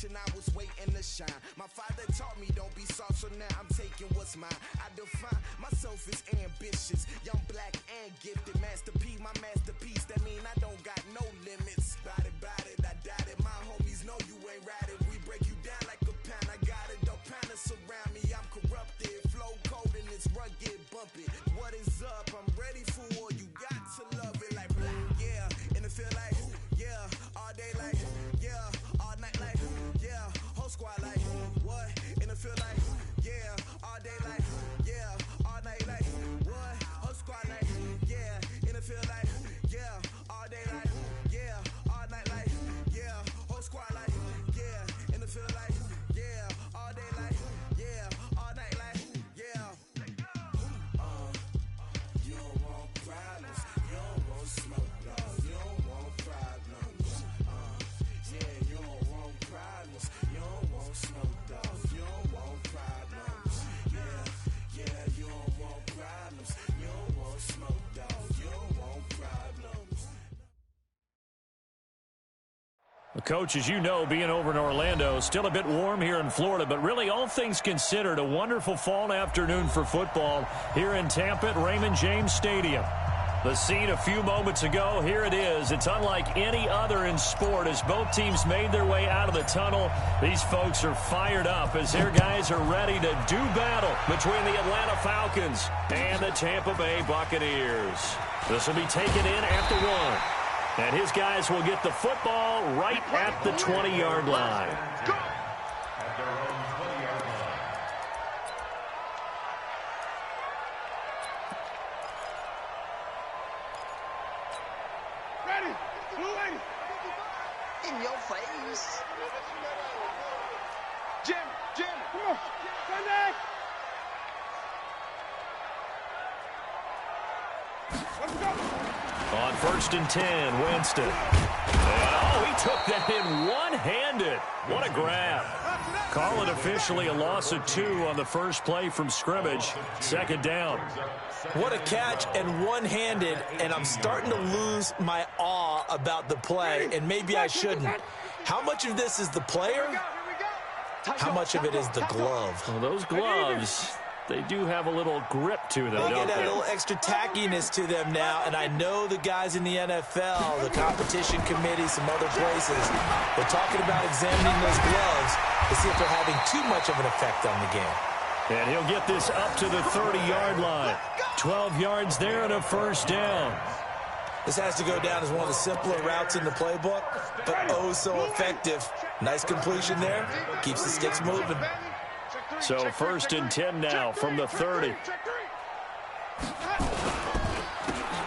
generation, I was waiting to shine. My father taught me don't be soft, so now I'm taking what's mine. I define myself as ambitious, young, black, and gifted. Master P, my masterpiece, that mean I don't got no limits. Bout it, I doubt it. My homies know you ain't ride it. We break you down like a pound. I got it, don't pound to surround me. I'm corrupted, flow cold and it's rugged, bump it. What is up? I'm ready for war. You got to love it like, yeah. And it feel like, yeah. All day like, yeah. All night like, yeah. Whole squad like, what? And it feel like, yeah. All day like, yeah. All night like, what? Whole squad like, yeah. And it feel like, yeah. All day like, yeah. All night like, yeah. Whole squad like, yeah. And it feel like, yeah. All day like, yeah. All night like, yeah. You don't want problems. You don't want smoke, dog. You don't want problems. Yeah, you don't want problems. You don't want smoke, dog. You don't want problems. Yeah, you don't want problems. You don't want smoke, dog. You don't want problems. Coach, as you know, being over in Orlando, still a bit warm here in Florida, but really all things considered, a wonderful fall afternoon for football here in Tampa at Raymond James Stadium. The scene a few moments ago, here it is. It's unlike any other in sport as both teams made their way out of the tunnel. These folks are fired up as their guys are ready to do battle between the Atlanta Falcons and the Tampa Bay Buccaneers. This will be taken in at the 1. And his guys will get the football right at the 20-yard line. Ready? In your face. Jim, come on. Connect. Let's go. On 1st and 10, Winston. Oh, he took that in one-handed. What a grab. Call it officially a loss of 2 on the first play from scrimmage. 2nd down. What a catch and one-handed, and I'm starting to lose my awe about the play, and maybe I shouldn't. How much of this is the player? How much of it is the glove? Well, those gloves, they do have a little grip to them, They don't get they? a little extra tackiness to them now, and I know the guys in the NFL, the competition committee, some other places, they're talking about examining those gloves to see if they're having too much of an effect on the game. And he'll get this up to the 30-yard line. 12 yards there and a 1st down. This has to go down as one of the simpler routes in the playbook, but oh so effective. Nice completion there. Keeps the sticks moving. So 1st and 10 now from the 30.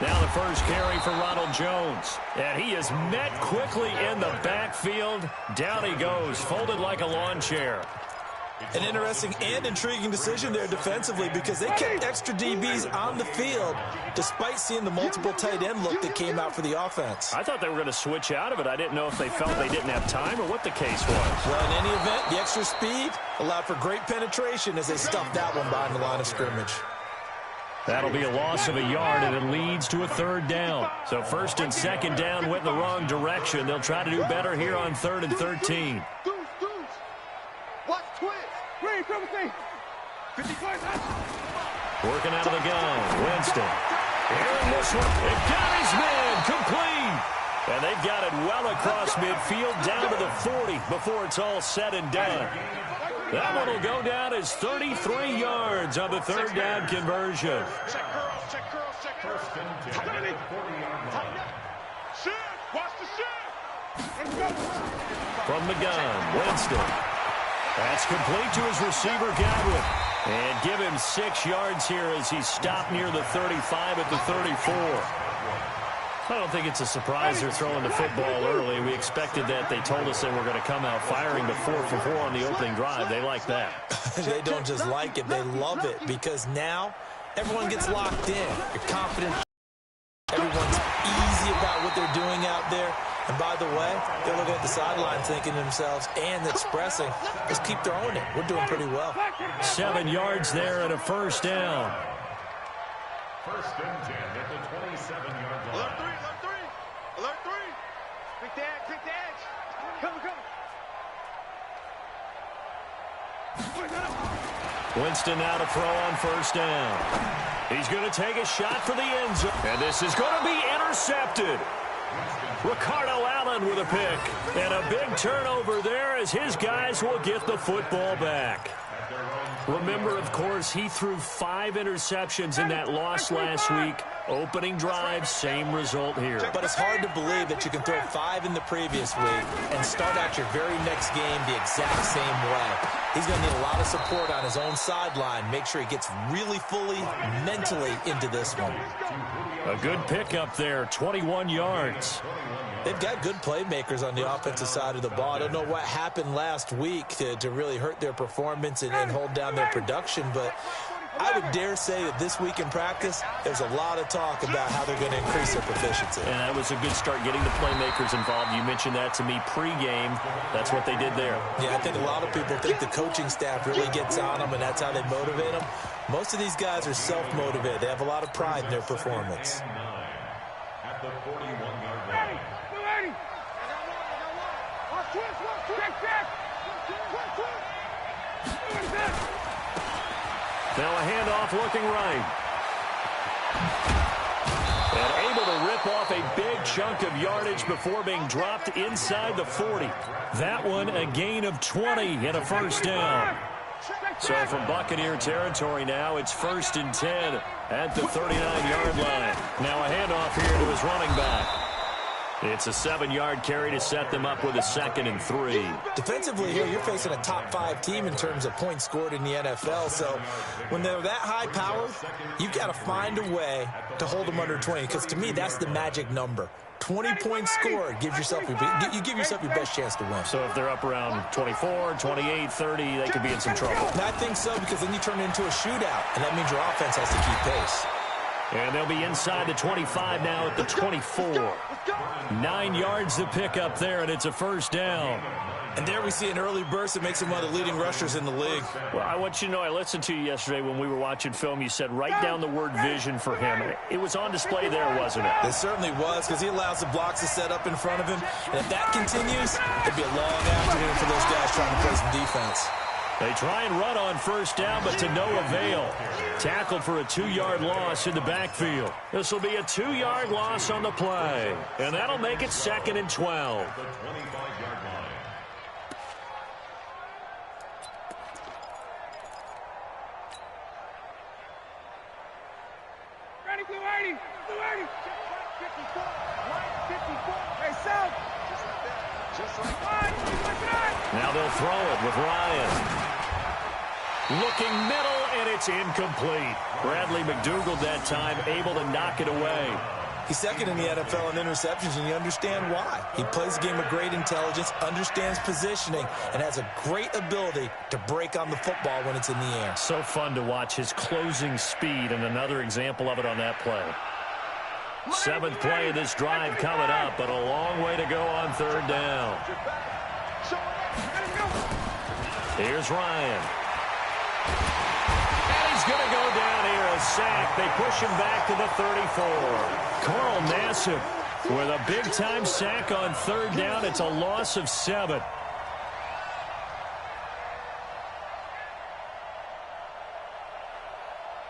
Now the first carry for Ronald Jones. And he is met quickly in the backfield. Down he goes, folded like a lawn chair. An interesting and intriguing decision there defensively because they kept extra DBs on the field despite seeing the multiple tight end look that came out for the offense. I thought they were going to switch out of it. I didn't know if they felt they didn't have time or what the case was. Well, in any event, the extra speed allowed for great penetration as they stuffed that one behind the line of scrimmage. That'll be a loss of a yard, and it leads to a 3rd down. So 1st and 2nd down went in the wrong direction. They'll try to do better here on 3rd and 13. What? Twitch. Green, 50 points. Working out of the gun, Winston. Here in this one, they got his man complete. And they've got it well across midfield down to the 40 before it's all said and done. That one will go down as 33 yards on the 3rd down conversion. Check curls. Shit, watch the shit. Let's go. From the gun, Winston. That's complete to his receiver, Godwin. And give him 6 yards here as he stopped near the 35 at the 34. I don't think it's a surprise they're throwing the football early. We expected that. They told us they were going to come out firing the 4 for 4 on the opening drive. They like that. They don't just like it, they love it because now everyone gets locked in. You're confident. Everyone's easy about what they're doing out there. And by the way, they're looking at the sideline thinking to themselves and expressing, let's keep throwing it. We're doing pretty well. 7 yards there and a 1st down. 1st and 10 at the 27-yard line. Alert 3. Quick the edge. Come. Winston now to throw on first down. He's going to take a shot for the end zone. And this is going to be intercepted. Ricardo Allen with a pick. And a big turnover there as his guys will get the football back. Remember, of course, he threw 5 interceptions in that loss last week. Opening drive, same result here. But it's hard to believe that you can throw 5 in the previous week and start out your very next game the exact same way. He's going to need a lot of support on his own sideline. Make sure he gets really fully, mentally into this one. A good pickup there, 21 yards. They've got good playmakers on the offensive side of the ball. I don't know what happened last week to really hurt their performance and hold down their production, but I would dare say that this week in practice, there's a lot of talk about how they're going to increase their proficiency. And that was a good start getting the playmakers involved. You mentioned that to me pregame. That's what they did there. Yeah, I think a lot of people think the coaching staff really gets on them, and that's how they motivate them. Most of these guys are self-motivated. They have a lot of pride in their performance. At the 41-yard line. Now a handoff looking right. And able to rip off a big chunk of yardage before being dropped inside the 40. That one a gain of 20 and a first down. So from Buccaneer territory now, it's 1st and 10 at the 39-yard line. Now a handoff here to his running back. It's a 7-yard carry to set them up with a 2nd and 3. Defensively here, you're facing a top 5 team in terms of points scored in the NFL. So when they're that high powered, you've got to find a way to hold them under 20. Because to me, that's the magic number. 20 points scored, you give yourself your best chance to win. So if they're up around 24, 28, 30, they could be in some trouble. And I think so, because then you turn it into a shootout, and that means your offense has to keep pace. And they'll be inside the 25 now at the 24. 9 yards to pick up there, and it's a first down. And there we see an early burst that makes him one of the leading rushers in the league. Well, I want you to know, I listened to you yesterday when we were watching film. You said write down the word vision for him. It was on display there, wasn't it? It certainly was, because he allows the blocks to set up in front of him. And if that continues, it'd be a long afternoon for those guys trying to play some defense. They try and run on first down, but to no avail. Tackled for a 2-yard loss in the backfield. This will be a 2-yard loss on the play. And that'll make it 2nd and 12. The 25-yard line. Ready, Blue 80! Blue 80! 54! Right 54! Hey, South! Just like that! Now they'll throw it with Ryan. Looking middle, and it's incomplete. Bradley McDougald that time able to knock it away. He's 2nd in the NFL in interceptions, and you understand why. He plays a game of great intelligence, understands positioning, and has a great ability to break on the football when it's in the air. So fun to watch his closing speed, and another example of it on that play. 7th play of this drive coming up, but a long way to go on 3rd down. Here's Ryan. And he's going to go down here, a sack. They push him back to the 34. Carl Nassib with a big-time sack on 3rd down. It's a loss of 7.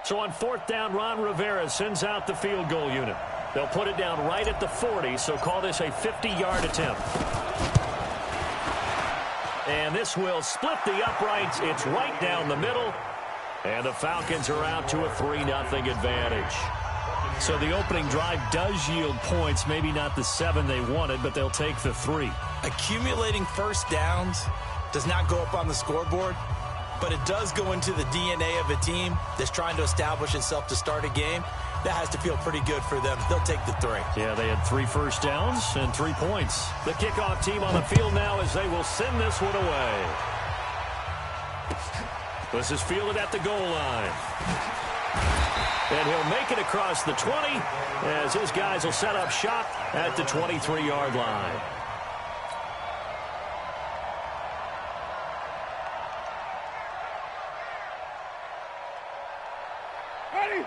So on 4th down, Ron Rivera sends out the field goal unit. They'll put it down right at the 40, so call this a 50-yard attempt. And this will split the uprights. It's right down the middle. And the Falcons are out to a 3-0 advantage. So the opening drive does yield points. Maybe not the 7 they wanted, but they'll take the 3. Accumulating first downs does not go up on the scoreboard, but it does go into the DNA of a team that's trying to establish itself to start a game. That has to feel pretty good for them. They'll take the 3. Yeah, they had 3 first downs and 3 points. The kickoff team on the field now as they will send this one away. This is fielded at the goal line. And he'll make it across the 20 as his guys will set up shop at the 23-yard line.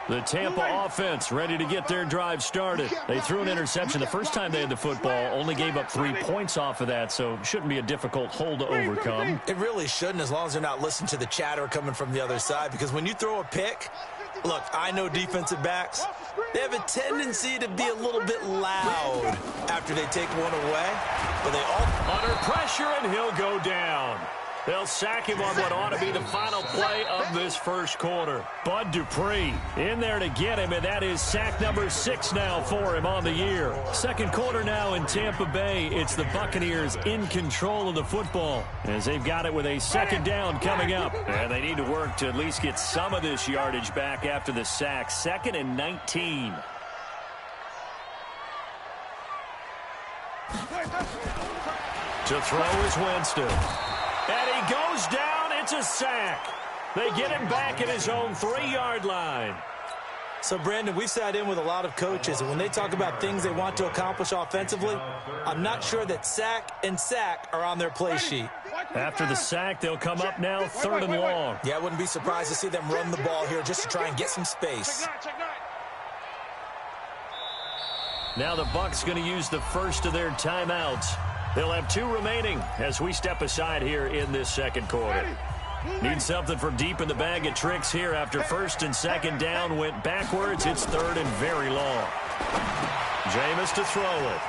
The Tampa offense ready to get their drive started. They threw an interception the first time they had the football, only gave up 3 points off of that, so it shouldn't be a difficult hole to overcome. It really shouldn't, as long as they're not listening to the chatter coming from the other side, because when you throw a pick, look, I know defensive backs, they have a tendency to be a little bit loud after they take one away, but they all under pressure, and he'll go down. They'll sack him on what ought to be the final play of this first quarter. Bud Dupree in there to get him, and that is sack number 6 now for him on the year. Second quarter now in Tampa Bay. It's the Buccaneers in control of the football as they've got it with a second down coming up. And they need to work to at least get some of this yardage back after the sack. 2nd and 19. To throw is Winston. And he goes down. It's a sack. They get him back at his own 3-yard line. So, Brandon, we've sat in with a lot of coaches, and when they talk about things they want to accomplish offensively, I'm not sure that sack and sack are on their play sheet. After the sack, they'll come up now 3rd and long. Yeah, I wouldn't be surprised to see them run the ball here just to try and get some space. Now the Bucs going to use the first of their timeouts. They'll have 2 remaining as we step aside here in this second quarter. Need something from deep in the bag of tricks here after 1st and 2nd down went backwards. It's 3rd and very long. Jameis to throw it.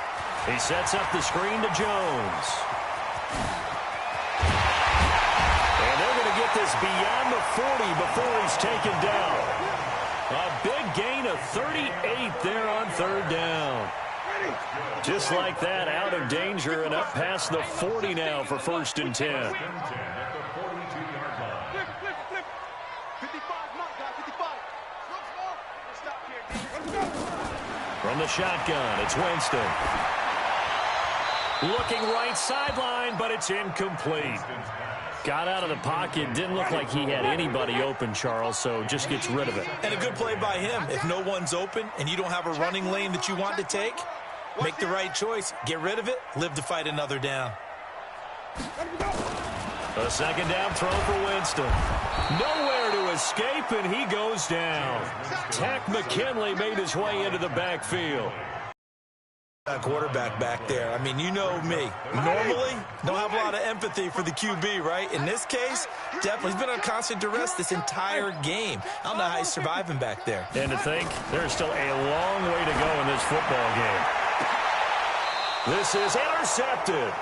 He sets up the screen to Jones. And they're going to get this beyond the 40 before he's taken down. A big gain of 38 there on 3rd down. Just like that, out of danger and up past the 40 now for 1st and 10. From the shotgun, it's Winston. Looking right sideline, but it's incomplete. Got out of the pocket. Didn't look like he had anybody open, Charles, so just gets rid of it. And a good play by him. If no one's open and you don't have a running lane that you want to take, make the right choice. Get rid of it. Live to fight another down. A second down throw for Winston. Nowhere to escape, and he goes down. Tack McKinley made his way into the backfield. A quarterback back there. I mean, you know me. Normally, don't have a lot of empathy for the QB, right? In this case, definitely. He's been on constant duress this entire game. I don't know how he's surviving back there. And to think, there's still a long way to go in this football game. This is intercepted.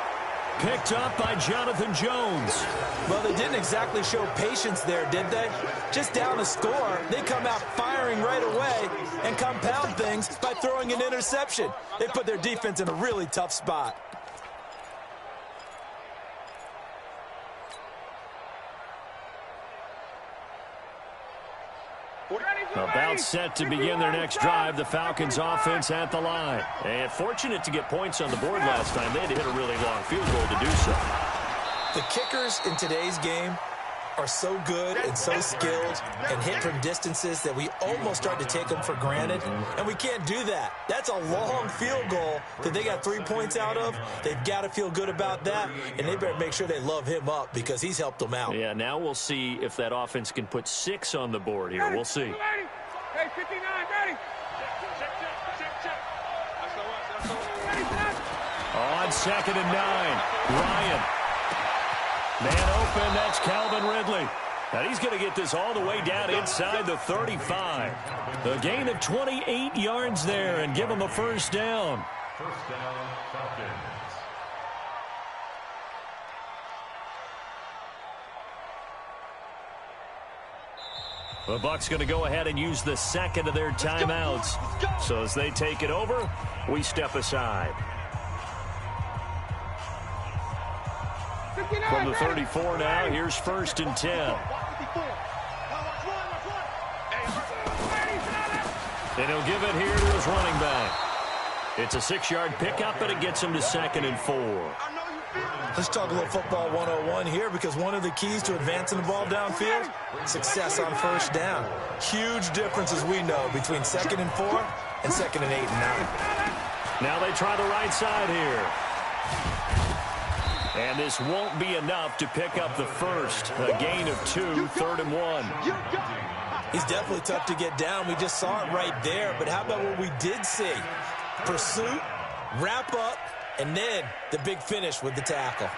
Picked up by Jonathan Jones. Well, they didn't exactly show patience there, did they? Just down a score, they come out firing right away and compound things by throwing an interception. They put their defense in a really tough spot. About set to begin their next drive, the Falcons offense at the line. And fortunate to get points on the board last time. They had to hit a really long field goal to do so. The kickers in today's game are so good and so skilled and hit from distances that we almost start to take them for granted, and we can't do that. That's a long field goal that they got 3 points out of. They've got to feel good about that, and they better make sure they love him up because he's helped them out. Yeah, now we'll see if that offense can put 6 on the board here. We'll see. Hey, 59, ready. On 2nd and 9, Ryan. Man open, that's Calvin Ridley. And he's going to get this all the way down inside the 35. A gain of 28 yards there and give him a first down. First down, Falcons. The Bucs going to go ahead and use the second of their timeouts. So as they take it over, we step aside. From the 34 now, here's 1st and 10. And he'll give it here to his running back. It's a 6-yard pickup, and it gets him to 2nd and 4. Let's talk a little football 101 here, because one of the keys to advancing the ball downfield, success on first down. Huge difference, as we know, between 2nd and 4 and 2nd and 8 and 9. Now they try the right side here. And this won't be enough to pick up the first. A gain of 2, 3rd and 1. He's definitely tough to get down. We just saw it right there. But how about what we did see? Pursuit, wrap up, and then the big finish with the tackle.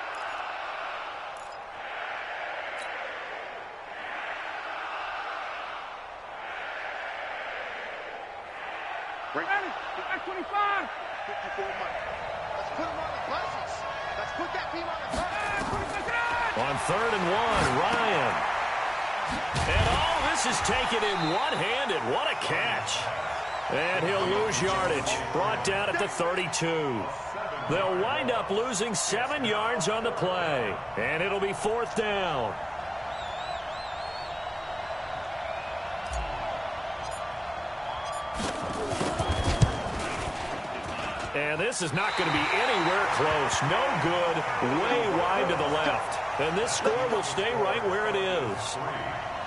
Ready? 25. 54 months. Let's put him on the buses. Let's put that team on the buses. On 3rd and 1, Ryan. And oh, this is taken in one-handed. What a catch. And he'll lose yardage. Brought down at the 32. They'll wind up losing 7 yards on the play. And it'll be 4th down. And this is not going to be anywhere close. No good. Way wide to the left. And this score will stay right where it is.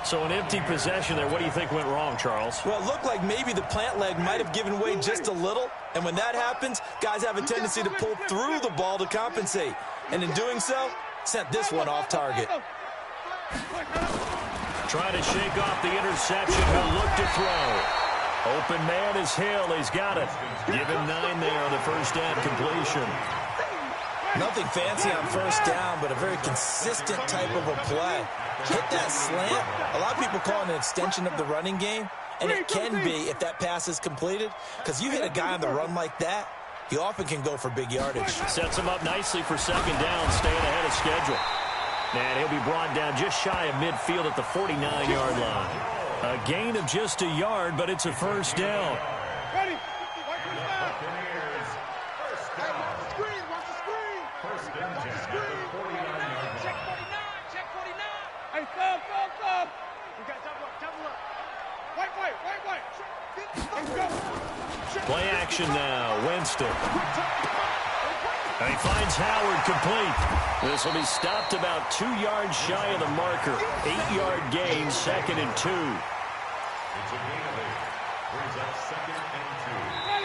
So an empty possession there. What do you think went wrong, Charles? Well, it looked like maybe the plant leg might have given way just a little. And when that happens, guys have a tendency to pull through the ball to compensate. And in doing so, sent this one off target. Trying to shake off the interception. He'll look to throw. Open man is Hill. He's got it. Give him 9 there on the first down completion. Nothing fancy on first down, but a very consistent type of a play. Hit that slant. A lot of people call it an extension of the running game, and it can be if that pass is completed, because you hit a guy on the run like that, he often can go for big yardage. Sets him up nicely for 2nd down, staying ahead of schedule. And he'll be brought down just shy of midfield at the 49-yard line. A gain of just a yard, but it's a first down. Ready? Watch the screen. Watch the screen. First and 10 at the 49-yard Check 49. Check 49. Hey, stop. We got double up. White. Let's go. Play action now. Winston. And he finds Howard complete. This will be stopped about 2 yards shy of the marker. 8-yard gain, 2nd and 2. It's a gain of 8. Brings up 2nd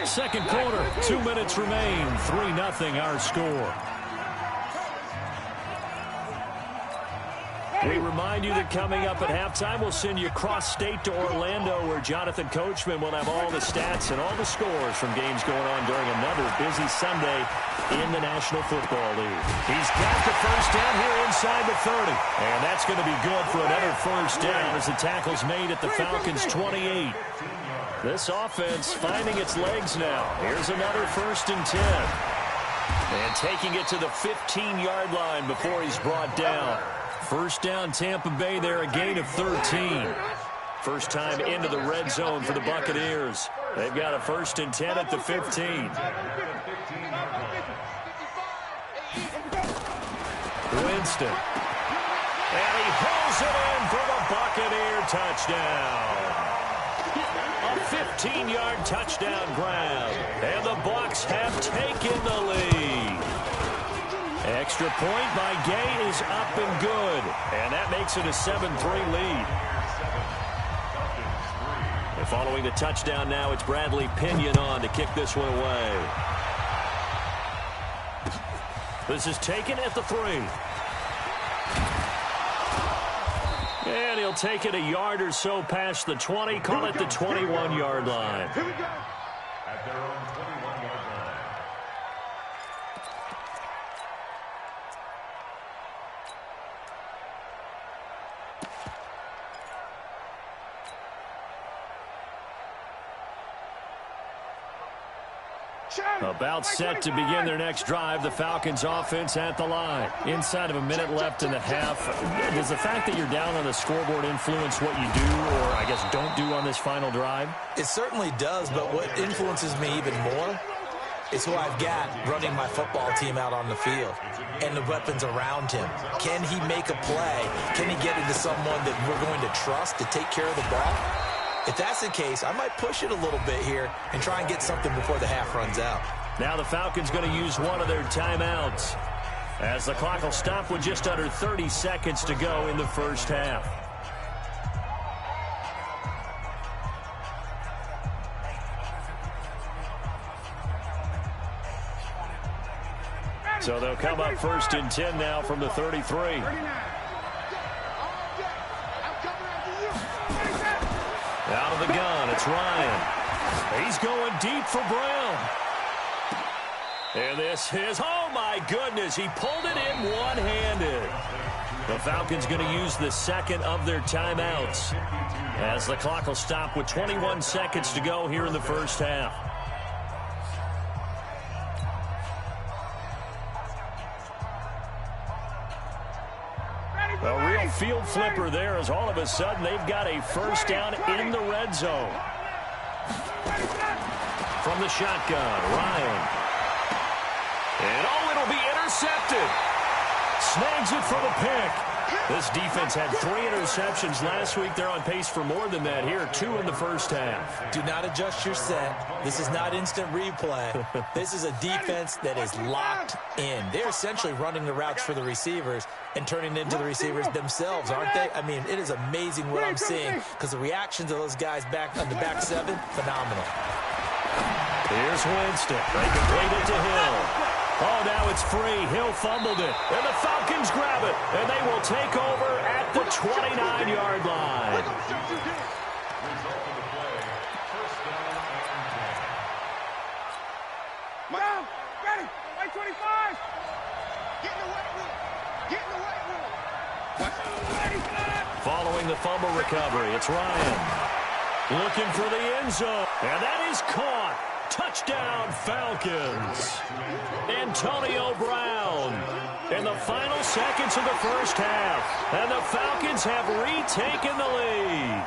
and 2. Second quarter, 2 minutes remain. 3-0 our score. We remind you that coming up at halftime, we'll send you cross-state to Orlando, where Jonathan Coachman will have all the stats and all the scores from games going on during another busy Sunday in the National Football League. He's got the first down here inside the 30. And that's going to be good for another first down as the tackle's made at the Falcons' 28. This offense finding its legs now. Here's another 1st and 10. And taking it to the 15-yard line before he's brought down. First down, Tampa Bay there, a gain of 13. First time into the red zone for the Buccaneers. They've got a 1st and 10 at the 15. Winston. And he pulls it in for the Buccaneer touchdown. A 15-yard touchdown grab. And the Bucs have taken the lead. Extra point by Gay is up and good. And that makes it a 7-3 lead. And following the touchdown now, it's Bradley Pinion on to kick this one away. This is taken at the 3. And he'll take it a yard or so past the 20, call it the 21-yard line. Here we go. At their own 21-yard line. About set to begin their next drive, the Falcons offense at the line. Inside of a minute left in the half. Does the fact that you're down on the scoreboard influence what you do, or I guess don't do on this final drive? It certainly does, but what influences me even more is who I've got running my football team out on the field and the weapons around him. Can he make a play? Can he get into someone that we're going to trust to take care of the ball? If that's the case, I might push it a little bit here and try and get something before the half runs out. Now the Falcons going to use one of their timeouts, as the clock will stop with just under 30 seconds to go in the first half. So they'll come up 1st and 10 now from the 33. the gun, it's Ryan. He's going deep for Brown. And this is, oh my goodness, he pulled it in one-handed. The Falcons going to use the second of their timeouts as the clock will stop with 21 seconds to go here in the first half. A real field flipper there as all of a sudden they've got a first down in the red zone. From the shotgun, Ryan. And oh, it'll be intercepted. Snags it for the pick. This defense had 3 interceptions last week. They're on pace for more than that here. 2 in the first half. Do not adjust your set. This is not instant replay. This is a defense that is locked in. They're essentially running the routes for the receivers and turning into the receivers themselves, aren't they? I mean, it is amazing what I'm seeing because the reactions of those guys back on the back 7, phenomenal. Here's Winston. They complete it to Hill. Oh, now it's free. Hill fumbled it. And the Falcons grab it. And they will take over at the 29-yard line. Result of the play, first down and 10. Down. Ready. White 25. Get in the white room. Get in the white room. Following the fumble recovery, it's Ryan. Looking for the end zone. And that is caught. Touchdown, Falcons. Antonio Brown in the final seconds of the first half. And the Falcons have retaken the lead.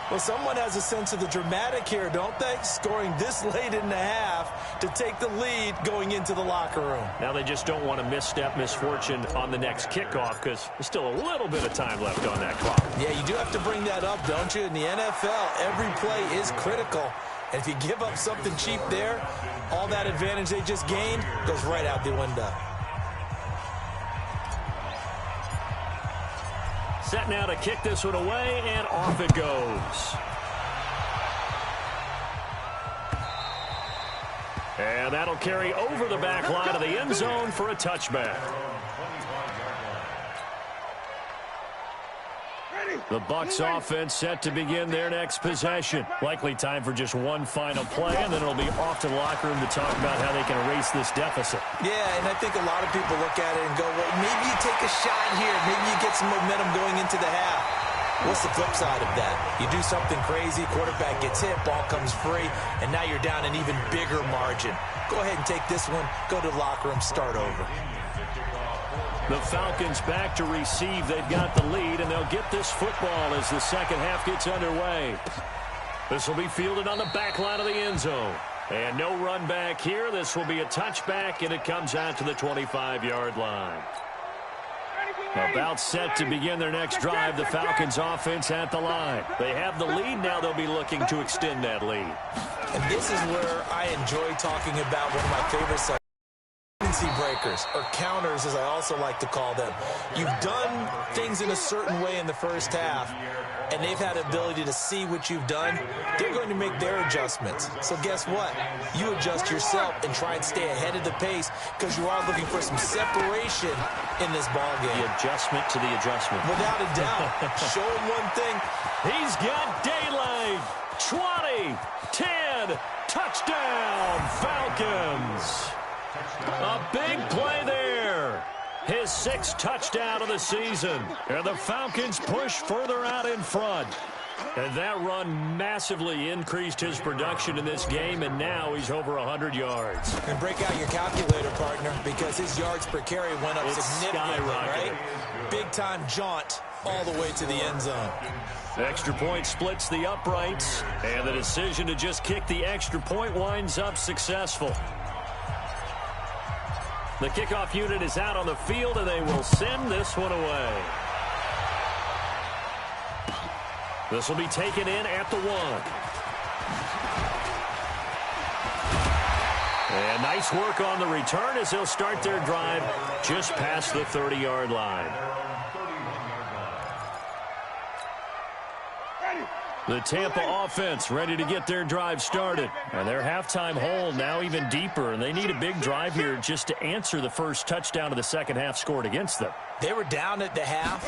Well, someone has a sense of the dramatic here, don't they? Scoring this late in the half to take the lead going into the locker room. Now they just don't want to misstep misfortune on the next kickoff because there's still a little bit of time left on that clock. Yeah, you do have to bring that up, don't you? In the NFL, every play is critical. And if you give up something cheap there, all that advantage they just gained goes right out the window. Set now to kick this one away, and off it goes. And that'll carry over the back line of the end zone for a touchback. The Bucs offense set to begin their next possession. Likely time for just one final play, and then it'll be off to the locker room to talk about how they can erase this deficit. Yeah, and I think a lot of people look at it and go, well, maybe you take a shot here. Maybe you get some momentum going into the half. What's the flip side of that? You do something crazy, quarterback gets hit, ball comes free, and now you're down an even bigger margin. Go ahead and take this one, go to the locker room, start over. The Falcons back to receive. They've got the lead, and they'll get this football as the second half gets underway. This will be fielded on the back line of the end zone. And no run back here. This will be a touchback, and it comes out to the 25-yard line. About set to begin their next drive, the Falcons offense at the line. They have the lead. Now they'll be looking to extend that lead. And this is where I enjoy talking about one of my favorite subjects. Breakers, or counters as I also like to call them. You've done things in a certain way in the first half, and they've had the ability to see what you've done. They're going to make their adjustments. So guess what? You adjust yourself and try and stay ahead of the pace because you are looking for some separation in this ball game. The adjustment to the adjustment. Without a doubt. Show him one thing. He's got daylight. 20, 10, touchdown, Falcons. A big play there. His 6th touchdown of the season. And the Falcons push further out in front. And that run massively increased his production in this game, and now he's over 100 yards. And break out your calculator, partner, because his yards per carry went up significantly, right? Big-time jaunt all the way to the end zone. Extra point splits the uprights, and the decision to just kick the extra point winds up successful. The kickoff unit is out on the field, and they will send this one away. This will be taken in at the 1. And nice work on the return as they'll start their drive just past the 30-yard line. The Tampa offense ready to get their drive started. And their halftime hole now even deeper. And they need a big drive here just to answer the first touchdown of the second half scored against them. They were down at the half.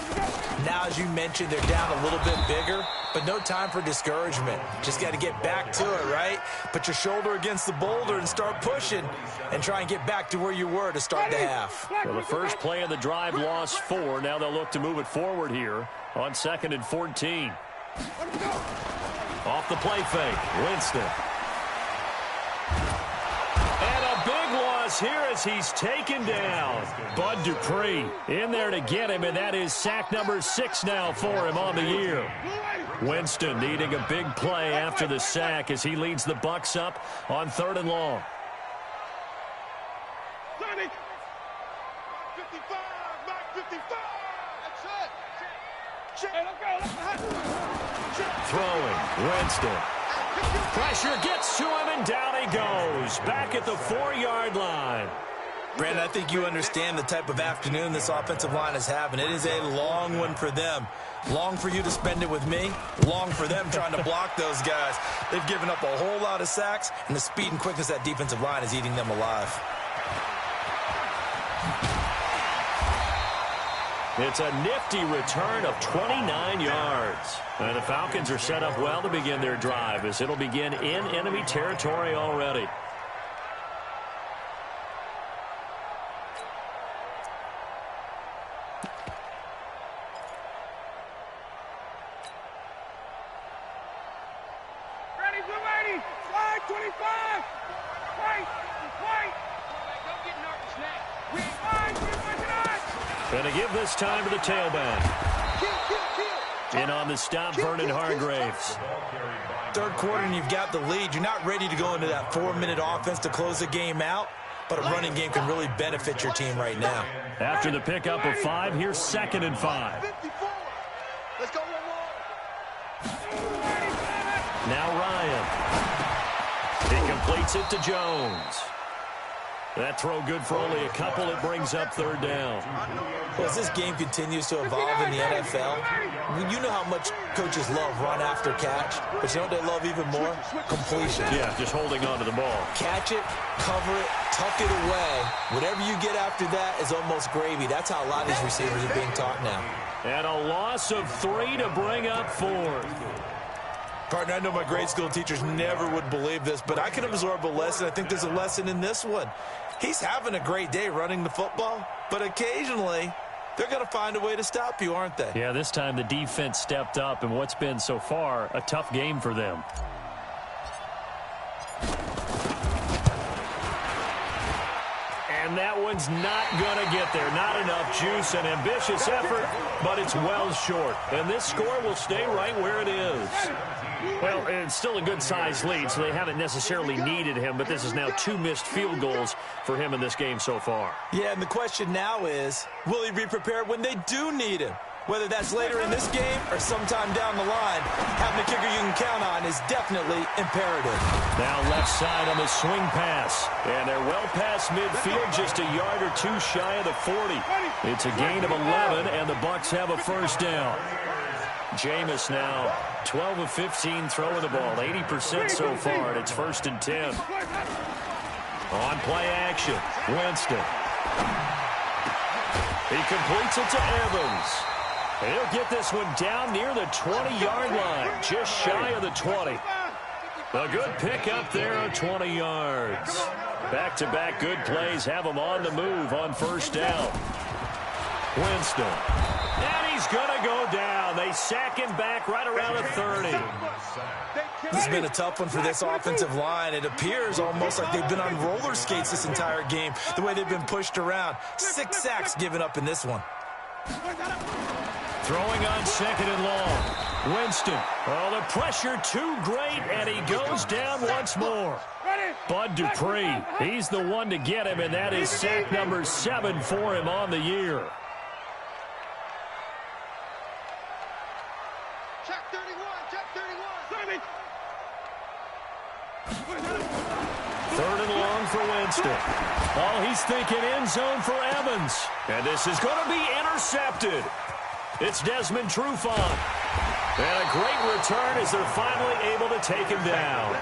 Now, as you mentioned, they're down a little bit bigger. But no time for discouragement. Just got to get back to it, right? Put your shoulder against the boulder and start pushing. And try and get back to where you were to start the half. Well, the first play of the drive lost 4. Now they'll look to move it forward here on 2nd and 14. Off the play fake, Winston. And a big loss here as he's taken down. Bud Dupree in there to get him, and that is sack number 6 now for him on the year. Winston needing a big play after the sack as he leads the Bucs up on 3rd and long. 55, Mike 55. That's it. Throwing, Winston. Pressure gets to him, and down he goes. Back at the 4-yard line. Brandon, I think you understand the type of afternoon this offensive line is having. It is a long one for them. Long for you to spend it with me. Long for them trying to block those guys. They've given up a whole lot of sacks, and the speed and quickness of that defensive line is eating them alive. It's a nifty return of 29 yards. And the Falcons are set up well to begin their drive as it'll begin in enemy territory already. Ready, we're ready. Slide 25. Wait. Don't get nervous now. Slide 25 tonight. And to give this time to the tailback. In on the stop, Vernon Hargraves. Third quarter and you've got the lead. You're not ready to go into that 4-minute offense to close the game out, but a running game can really benefit your team right now. After the pickup of 5, here's 2nd and 5. Let's go one more. Now Ryan. He completes it to Jones. That throw good for only a couple. It brings up 3rd down. Well, as this game continues to evolve in the NFL, you know how much coaches love run after catch, but you know what they love even more? Completion. Yeah, just holding on to the ball. Catch it, cover it, tuck it away. Whatever you get after that is almost gravy. That's how a lot of these receivers are being taught now. And a loss of 3 to bring up 4th. Partner, I know my grade school teachers never would believe this, but I can absorb a lesson. I think there's a lesson in this one. He's having a great day running the football, but occasionally they're going to find a way to stop you, aren't they? Yeah, this time the defense stepped up in what's been so far a tough game for them. And that one's not going to get there. Not enough juice. An ambitious effort, but it's well short. And this score will stay right where it is. Well, it's still a good-sized lead, so they haven't necessarily needed him, but this is now 2 missed field goals for him in this game so far. Yeah, and the question now is, will he be prepared when they do need him? Whether that's later in this game or sometime down the line, having a kicker you can count on is definitely imperative. Now left side on the swing pass. And they're well past midfield, just a yard or 2 shy of the 40. It's a gain of 11, and the Bucs have a 1st down. Jameis now 12 of 15 throwing the ball, 80% so far, and it's 1st and 10. On play action, Winston. He completes it to Evans. He'll get this one down near the 20-yard line, just shy of the 20. A good pickup there of 20 yards. Back-to-back good plays have him on the move on 1st down. Winston. And he's going to go down. They sack him back right around the 30. This has been a tough one for this offensive line. It appears almost like they've been on roller skates this entire game, the way they've been pushed around. 6 sacks given up in this one. Throwing on 2nd and long. Winston. Oh, the pressure too great, and he goes down once more. Bud Dupree, he's the one to get him, and that is sack number 7 for him on the year. Check 31. 3rd and long for Winston. Oh, he's thinking end zone for Evans. And this is going to be intercepted. It's Desmond Trufant. And a great return as they're finally able to take him down.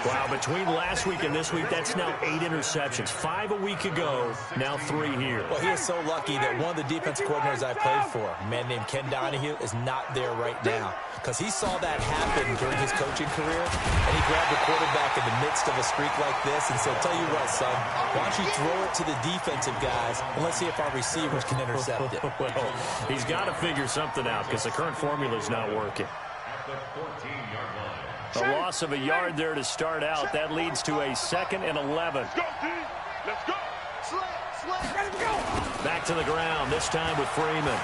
Wow, between last week and this week, that's now 8 interceptions. 5 a week ago, now 3 here. Well, he is so lucky that one of the defensive coordinators I played for, a man named Ken Donahue, is not there right now. Because he saw that happen during his coaching career, and he grabbed the quarterback in the midst of a streak like this and said, tell you what, son, why don't you throw it to the defensive guys, and let's see if our receivers can intercept it. Well, he's got to figure something out because the current formula is not working. At the 14-yard line. A loss of a yard there to start out. That leads to a 2nd and 11. Let's go, team. Let's go. Slam. Ready to go. Back to the ground, this time with Freeman.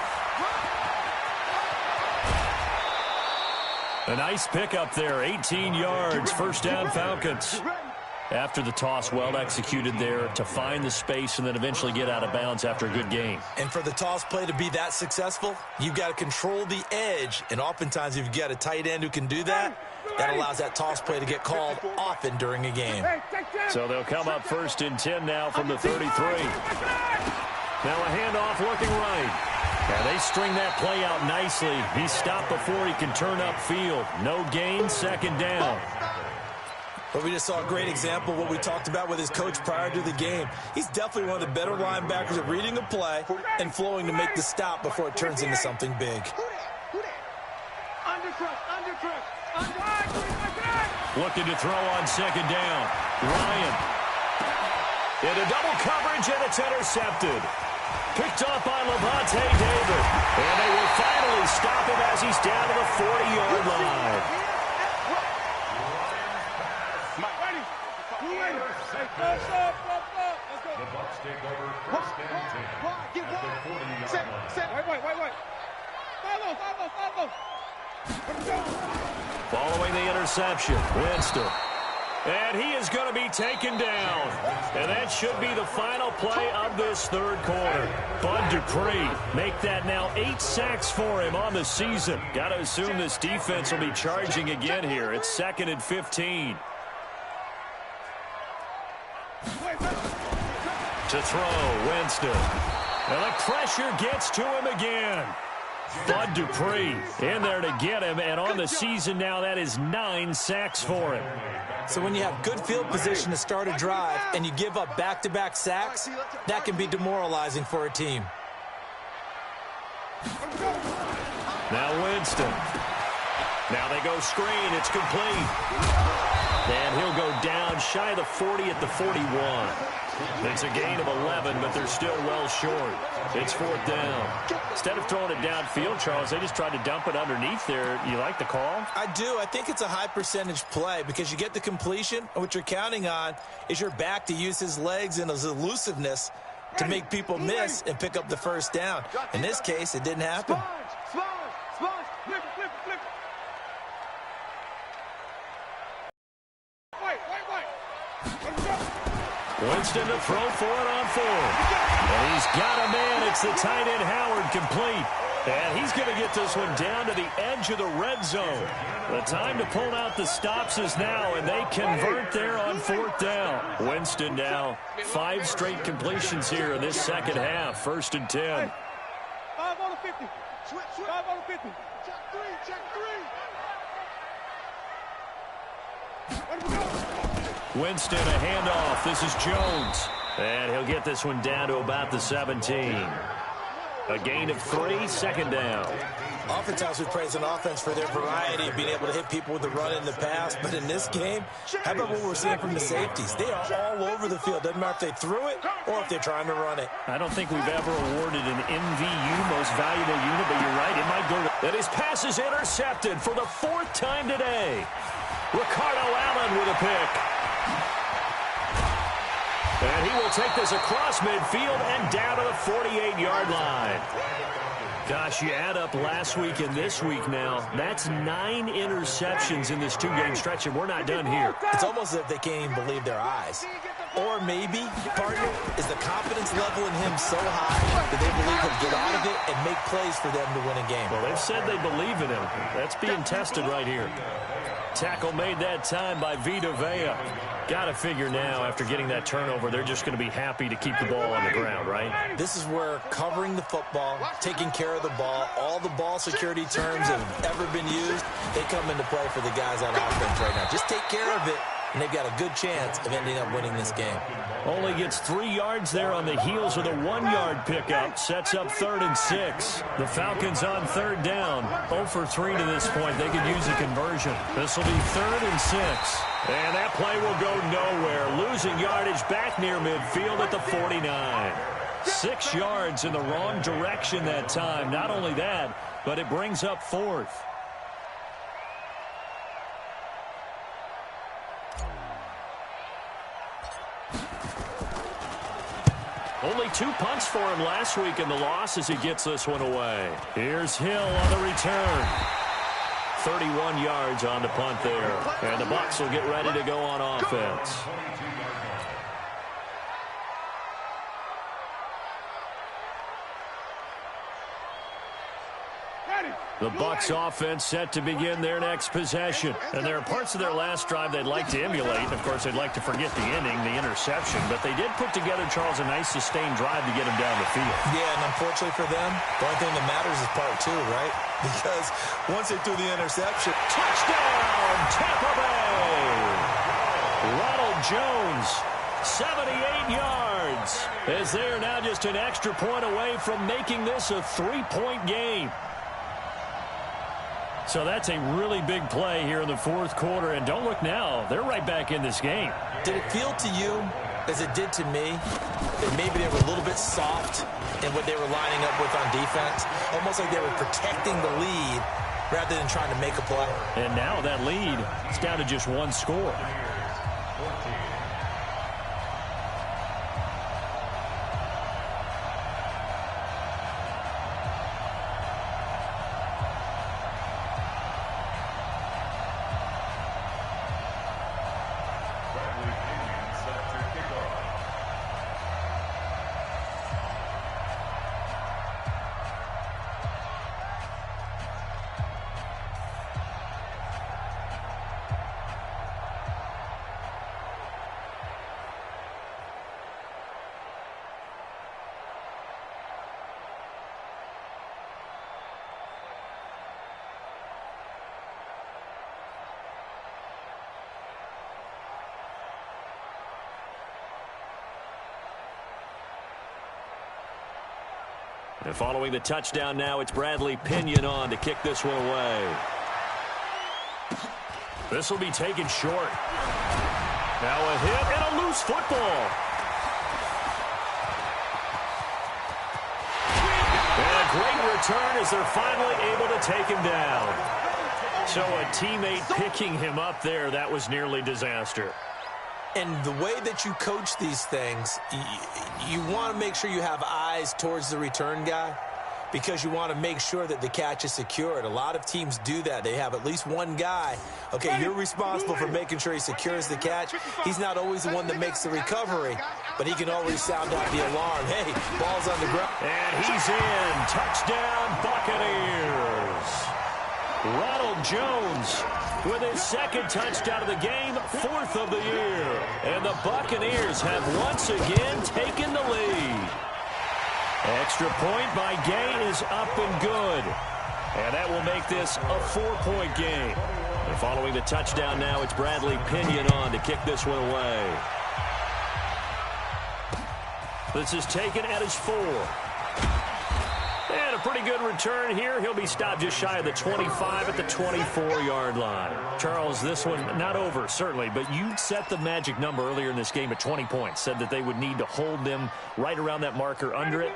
A nice pickup there, 18 yards, first down Falcons. After the toss, well executed there to find the space and then eventually get out of bounds after a good game. And for the toss play to be that successful, you've got to control the edge. And oftentimes, if you've got a tight end who can do that, that allows that toss play to get called often during a game. So they'll come up 1st and 10 now from the 33. Now a handoff looking right. And they string that play out nicely. He's stopped before he can turn upfield. No gain, 2nd down. But we just saw a great example of what we talked about with his coach prior to the game. He's definitely one of the better linebackers at reading a play and flowing to make the stop before it turns into something big. Looking to throw on 2nd down. Ryan. Into double coverage, and it's intercepted. Picked off by Levante David. And they will finally stop him as he's down to the 40-yard line. The Bucs take over 1st and 10. At the 40-yard line. Wait. Follow. Following the interception, Winston. And he is going to be taken down. And that should be the final play of this 3rd quarter. Bud Dupree make that now 8 sacks for him on the season. Got to assume this defense will be charging again here. It's 2nd and 15. To throw, Winston. And the pressure gets to him again. Bud Dupree in there to get him, and on the season now, that is 9 sacks for him. So when you have good field position to start a drive and you give up back-to-back sacks, that can be demoralizing for a team. Now Winston. Now they go screen. It's complete. And he'll go down shy of the 40 at the 41. It's a gain of 11, but they're still well short. It's 4th down. Instead of throwing it downfield, Charles, they just tried to dump it underneath there. You like the call? I do. I think it's a high-percentage play because you get the completion, and what you're counting on is your back to use his legs and his elusiveness to make people miss and pick up the 1st down. In this case, it didn't happen. Flip. Winston to throw for it on 4. And he's got a man. It's the tight end Howard complete. And he's going to get this one down to the edge of the red zone. The time to pull out the stops is now, and they convert there on 4th down. Winston now 5 straight completions here in this 2nd half. 1st and 10. 5 on the 50. 5 on the 50. Check 3. Where do we go? Winston, a handoff. This is Jones. And he'll get this one down to about the 17. A gain of 3, 2nd down. Oftentimes we praise an offense for their variety of being able to hit people with the run in the pass. But in this game, how about what we're seeing from the safeties? They are all over the field. Doesn't matter if they threw it or if they're trying to run it. I don't think we've ever awarded an MVU, most valuable unit, but you're right. It might go to... And his pass is intercepted for the 4th time today. Ricardo Allen with a pick. And he will take this across midfield and down to the 48-yard line. Gosh, you add up last week and this week now. That's 9 interceptions in this 2-game stretch, and we're not done here. It's almost as if they can't even believe their eyes. Or maybe, partner, is the confidence level in him so high that they believe he'll get out of it and make plays for them to win a game. Well, they've said they believe in him. That's being tested right here. tackle made that time by Vita Vea. Got to figure now, after getting that turnover, they're just going to be happy to keep the ball on the ground, right? This is where covering the football, taking care of the ball, all the ball security terms that have ever been used, they come into play for the guys on offense right now. Just take care of it, and they've got a good chance of ending up winning this game. Only gets 3 yards there on the heels of the 1-yard pickup. Sets up 3rd and 6. The Falcons on 3rd down. 0 for 3 to this point. They could use a conversion. This will be 3rd and 6. And that play will go nowhere. Losing yardage back near midfield at the 49. 6 yards in the wrong direction that time. Not only that, but it brings up 4th. Only 2 punts for him last week in the loss as he gets this one away. Here's Hill on the return. 31 yards on the punt there. And the Bucs will get ready to go on offense. The Bucs offense set to begin their next possession. And there are parts of their last drive they'd like to emulate. Of course, they'd like to forget the ending, the interception. But they did put together, Charles, a nice sustained drive to get him down the field. Yeah, and unfortunately for them, the only thing that matters is part 2, right? Because once they threw the interception. Touchdown, Tampa Bay! Ronald Jones, 78 yards. As they are now just an extra point away from making this a 3-point game. So that's a really big play here in the 4th quarter. And don't look now, they're right back in this game. Did it feel to you, as it did to me, that maybe they were a little bit soft in what they were lining up with on defense? Almost like they were protecting the lead rather than trying to make a play. And now that lead is down to just 1 score. And following the touchdown now, it's Bradley Pinion on to kick this one away. This will be taken short. Now a hit and a loose football. And a great return as they're finally able to take him down. So a teammate picking him up there, that was nearly disaster. And the way that you coach these things, you want to make sure you have eyes towards the return guy because you want to make sure that the catch is secured. A lot of teams do that. They have at least one guy. Okay, you're responsible for making sure he secures the catch. He's not always the one that makes the recovery, but he can always sound out the alarm. Hey, ball's on the ground. And he's in. Touchdown, Buccaneers. Ronald Jones with his 2nd touchdown of the game, 4th of the year. And the Buccaneers have once again taken the lead. Extra point by Gay is up and good. And that will make this a 4-point game. And following the touchdown now, it's Bradley Pinion on to kick this one away. This is taken at his 4. And a pretty good return here. He'll be stopped just shy of the 25 at the 24-yard line. Charles, this one not over, certainly, but you set the magic number earlier in this game at 20 points. Said that they would need to hold them right around that marker under it.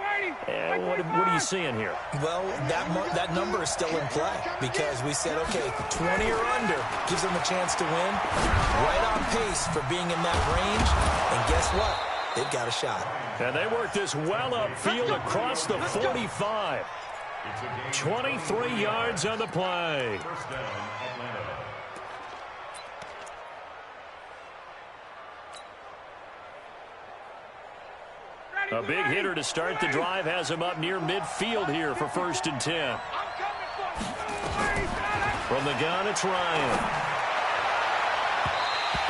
What are you seeing here? Well, that number is still in play because we said, okay, 20 or under gives them a chance to win. Right on pace for being in that range. And guess what? They've got a shot. And they work this well upfield across the 45. 23 yards on the play. A big hitter to start the drive has him up near midfield here for 1st and 10. From the gun, it's Ryan.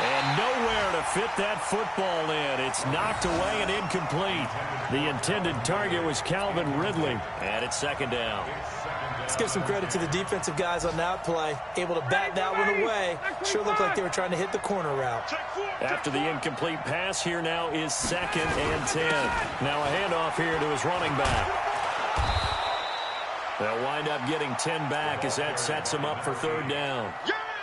And nowhere to fit that football in. It's knocked away and incomplete. The intended target was Calvin Ridley, and it's second down. Let's give some credit to the defensive guys on that play. Able to bat that one away. Sure looked like they were trying to hit the corner route. After the incomplete pass, here now is 2nd and 10. Now a handoff here to his running back. They'll wind up getting 10 back as that sets them up for 3rd down.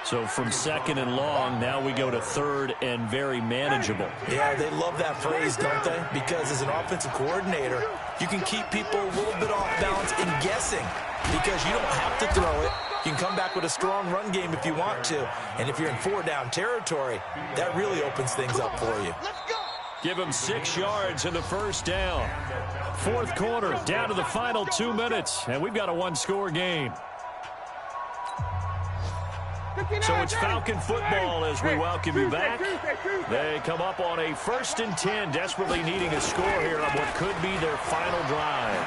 So from 2nd and long, now we go to 3rd and very manageable. Yeah, they love that phrase, don't they? Because as an offensive coordinator, you can keep people a little bit off balance and guessing because you don't have to throw it. You can come back with a strong run game if you want to. And if you're in 4-down territory, that really opens things up for you. Give him 6 yards in the first down. 4th quarter, down to the final 2 minutes, and we've got a 1-score game. So it's Falcon football as we welcome you back. They come up on a 1st and 10, desperately needing a score here on what could be their final drive.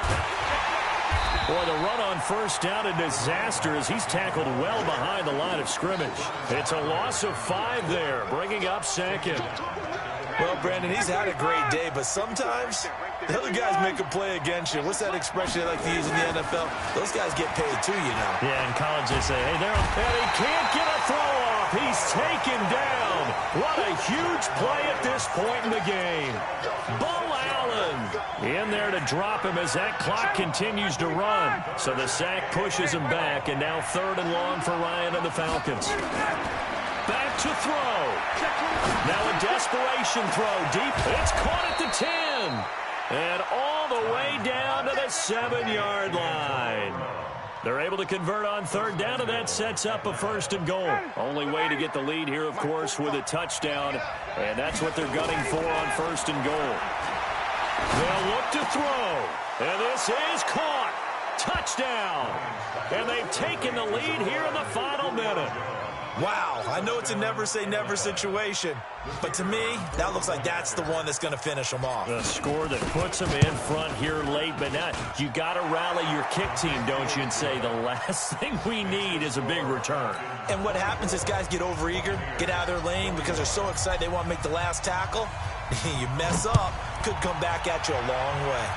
Boy, the run on 1st down, a disaster as he's tackled well behind the line of scrimmage. It's a loss of 5 there, bringing up 2nd. Well, Brandon, he's had a great day, but sometimes the other guys make a play against you. What's that expression they like to use in the NFL? Those guys get paid too, you know. Yeah, in college they say, hey, and he can't get a throw off. He's taken down. What a huge play at this point in the game. Bo Allen in there to drop him as that clock continues to run. So the sack pushes him back, and now 3rd and long for Ryan and the Falcons. Back to throw. Now a desperation throw deep. It's caught at the 10. And all the way down to the 7-yard line. They're able to convert on 3rd down, and that sets up a 1st and goal. Only way to get the lead here, of course, with a touchdown. And that's what they're gunning for on 1st and goal. They'll look to throw. And this is caught. Touchdown. And they've taken the lead here in the final minute. Wow, I know it's a never-say-never situation, but to me, that looks like that's the one that's going to finish them off. The score that puts them in front here late, but now you got to rally your kick team, don't you, and say the last thing we need is a big return. And what happens is guys get overeager, get out of their lane because they're so excited they want to make the last tackle. You mess up, could come back at you a long way.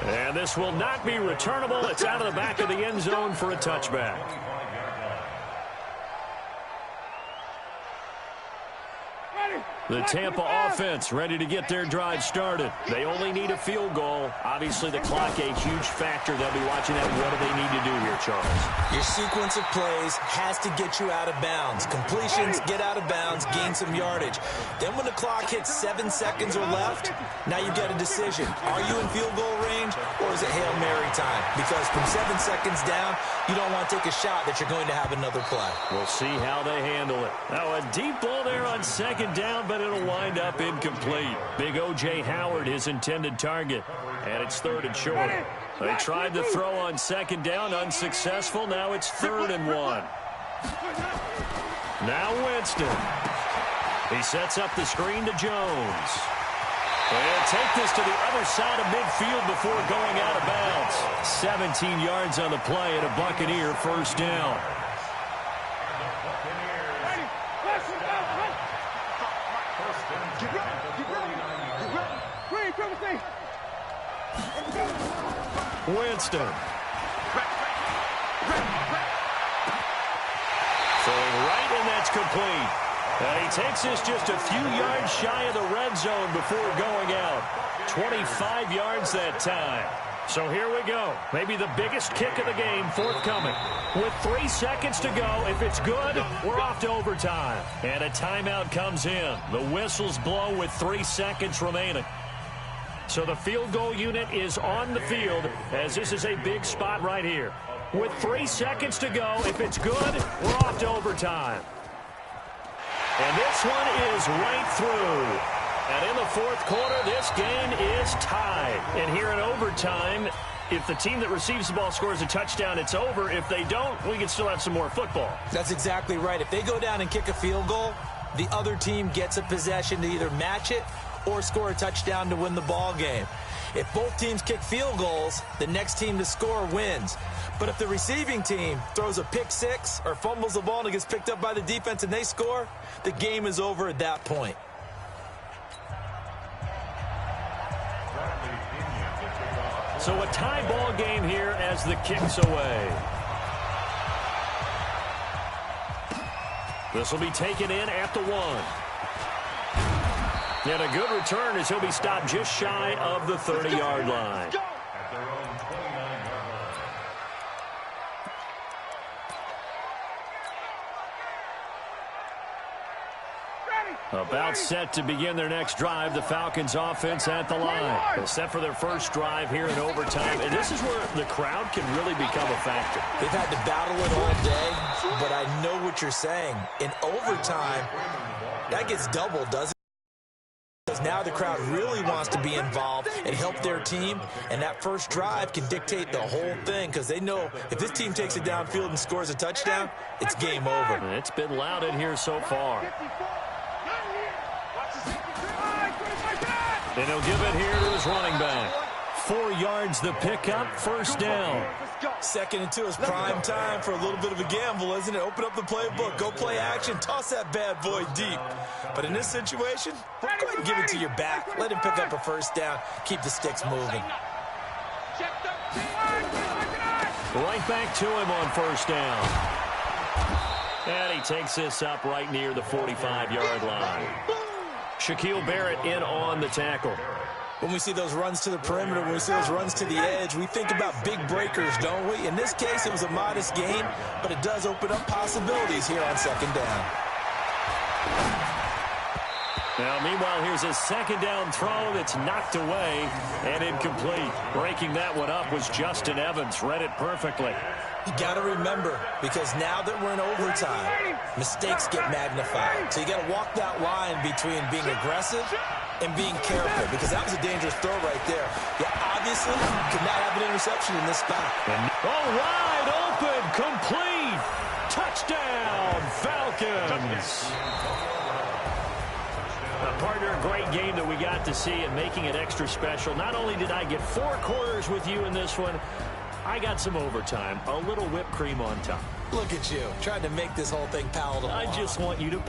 And this will not be returnable. It's out of the back of the end zone for a touchback. The Tampa offense ready to get their drive started. They only need a field goal. Obviously, the clock a huge factor. They'll be watching that. What do they need to do here, Charles? Your sequence of plays has to get you out of bounds. Completions, get out of bounds, gain some yardage. Then when the clock hits 7 seconds or left, now you've got a decision. Are you in field goal range or is it Hail Mary time? Because from 7 seconds down, you don't want to take a shot that you're going to have another play. We'll see how they handle it. Now a deep ball there on 2nd down, but it'll wind up incomplete. Big O.J. Howard, his intended target. And it's 3rd and short. They tried to throw on 2nd down, unsuccessful. Now it's 3rd and 1. Now Winston. He sets up the screen to Jones. They'll take this to the other side of midfield before going out of bounds. 17 yards on the play and a Buccaneer 1st down. Winston. Throwing right, and that's complete. And he takes this just a few yards shy of the red zone before going out. 25 yards that time. So here we go. Maybe the biggest kick of the game forthcoming. With 3 seconds to go, if it's good, we're off to overtime. And a timeout comes in. The whistles blow with 3 seconds remaining. So the field goal unit is on the field as this is a big spot right here. With 3 seconds to go, if it's good, we're off to overtime. And this one is right through. And in the 4th quarter, this game is tied. And here in overtime, if the team that receives the ball scores a touchdown, it's over. If they don't, we can still have some more football. That's exactly right. If they go down and kick a field goal, the other team gets a possession to either match it or score a touchdown to win the ball game. If both teams kick field goals, the next team to score wins. But if the receiving team throws a pick six or fumbles the ball and it gets picked up by the defense and they score, the game is over at that point. So a tie ball game here as the kick's away. This will be taken in at the 1. And a good return as he'll be stopped just shy of the 30-yard line. About set to begin their next drive, the Falcons offense at the line. They're set for their first drive here in overtime, and this is where the crowd can really become a factor. They've had to battle it all day, but I know what you're saying. In overtime, that gets doubled, doesn't it? Because now the crowd really wants to be involved and help their team, and that first drive can dictate the whole thing because they know if this team takes it downfield and scores a touchdown, it's game over. And it's been loud in here so far. And he'll give it here to his running back. 4 yards the pickup, first down. Second and 2 is prime time for a little bit of a gamble, isn't it? Open up the playbook, go play action, toss that bad boy deep. But in this situation, go ahead and give it to your back. Let him pick up a first down. Keep the sticks moving. Right back to him on first down. And he takes this up right near the 45-yard line. Shaquille Barrett in on the tackle. When we see those runs to the perimeter, when we see those runs to the edge, we think about big breakers, don't we? In this case, it was a modest gain, but it does open up possibilities here on second down. Now, meanwhile, here's a second down throw that's knocked away and incomplete. Breaking that one up was Justin Evans. Read it perfectly. You got to remember, because now that we're in overtime, mistakes get magnified. So you got to walk that line between being aggressive and being careful, because that was a dangerous throw right there. You obviously could not have an interception in this spot. Wide open, complete, touchdown, Falcons. Partner, a great game that we got to see and making it extra special. Not only did I get 4 quarters with you in this one, I got some overtime, a little whipped cream on top. Look at you, trying to make this whole thing palatable. I just want you to